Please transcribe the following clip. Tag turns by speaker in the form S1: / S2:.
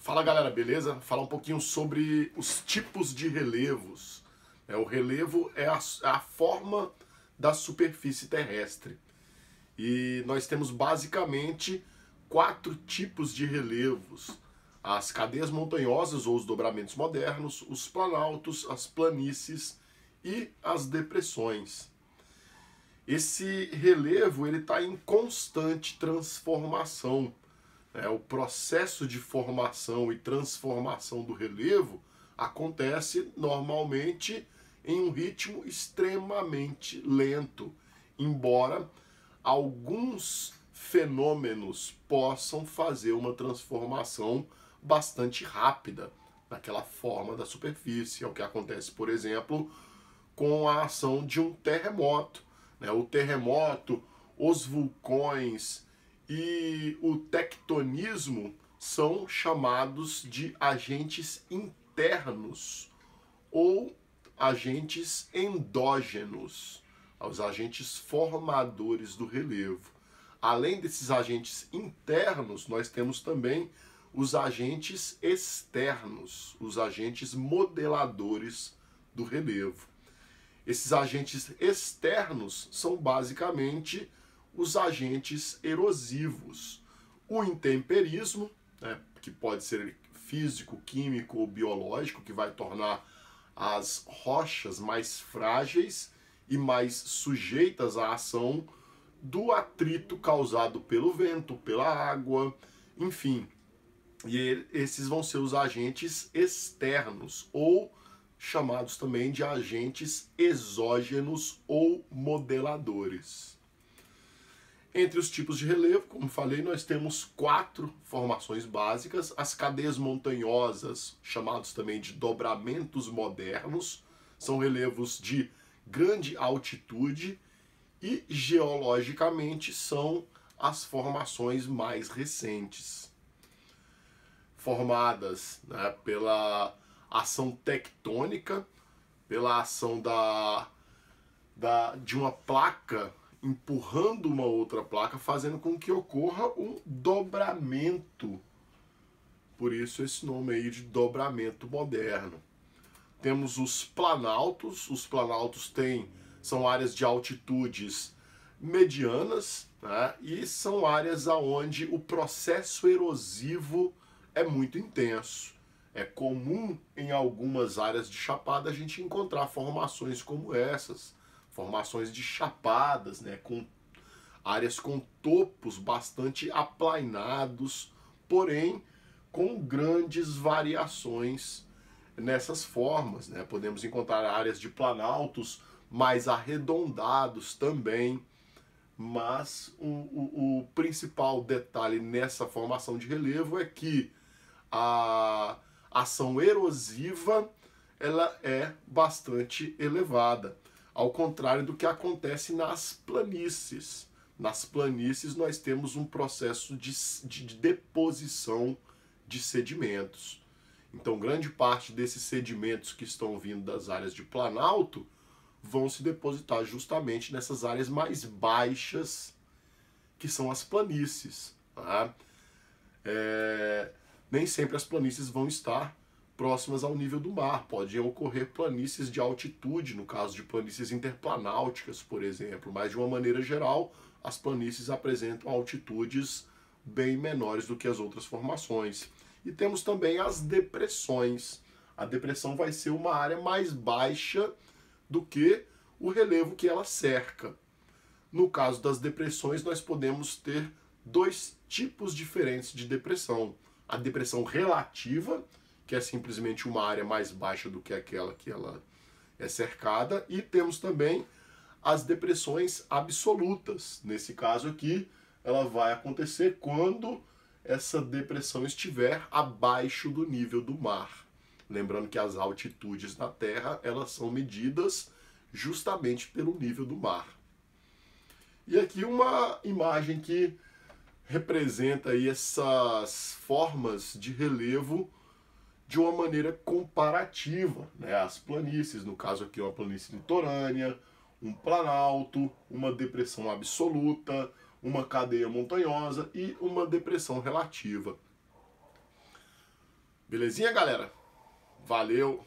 S1: Fala galera, beleza? Falar um pouquinho sobre os tipos de relevos. O relevo é a forma da superfície terrestre. E nós temos basicamente 4 tipos de relevos: as cadeias montanhosas ou os dobramentos modernos, os planaltos, as planícies e as depressões. Esse relevo ele está em constante transformação. O processo de formação e transformação do relevo acontece normalmente em um ritmo extremamente lento, embora alguns fenômenos possam fazer uma transformação bastante rápida naquela forma da superfície. É o que acontece, por exemplo, com a ação de um terremoto. O terremoto, os vulcões e o tectonismo são chamados de agentes internos ou agentes endógenos, os agentes formadores do relevo. Além desses agentes internos, nós temos também os agentes externos, os agentes modeladores do relevo. Esses agentes externos são basicamente os agentes erosivos. O intemperismo, que pode ser físico, químico ou biológico, que vai tornar as rochas mais frágeis e mais sujeitas à ação do atrito causado pelo vento, pela água, enfim. E esses vão ser os agentes externos, ou chamados também de agentes exógenos ou modeladores. Entre os tipos de relevo, como falei, nós temos 4 formações básicas: as cadeias montanhosas, chamados também de dobramentos modernos, são relevos de grande altitude e geologicamente são as formações mais recentes, formadas pela ação tectônica, pela ação de uma placa empurrando uma outra placa, fazendo com que ocorra um dobramento. Por isso esse nome aí de dobramento moderno. Temos os planaltos. Os planaltos são áreas de altitudes medianas, e são áreas onde o processo erosivo é muito intenso. É comum em algumas áreas de chapada a gente encontrar formações como essas, formações de chapadas, com áreas com topos bastante aplainados, porém com grandes variações nessas formas. Podemos encontrar áreas de planaltos mais arredondados também, mas o principal detalhe nessa formação de relevo é que a ação erosiva ela é bastante elevada, ao contrário do que acontece nas planícies. Nas planícies nós temos um processo de deposição de sedimentos. Então grande parte desses sedimentos que estão vindo das áreas de planalto vão se depositar justamente nessas áreas mais baixas, que são as planícies. Nem sempre as planícies vão estar próximas ao nível do mar. Podem ocorrer planícies de altitude, no caso de planícies interplanáuticas, por exemplo, mas de uma maneira geral, as planícies apresentam altitudes bem menores do que as outras formações. E temos também as depressões. A depressão vai ser uma área mais baixa do que o relevo que ela cerca. No caso das depressões, nós podemos ter 2 tipos diferentes de depressão: a depressão relativa, que é simplesmente uma área mais baixa do que aquela que ela é cercada, e temos também as depressões absolutas. Nesse caso aqui, ela vai acontecer quando essa depressão estiver abaixo do nível do mar. Lembrando que as altitudes na Terra, elas são medidas justamente pelo nível do mar. E aqui uma imagem que representa aí essas formas de relevo de uma maneira comparativa, as planícies, no caso aqui uma planície litorânea, um planalto, uma depressão absoluta, uma cadeia montanhosa e uma depressão relativa. Belezinha, galera? Valeu!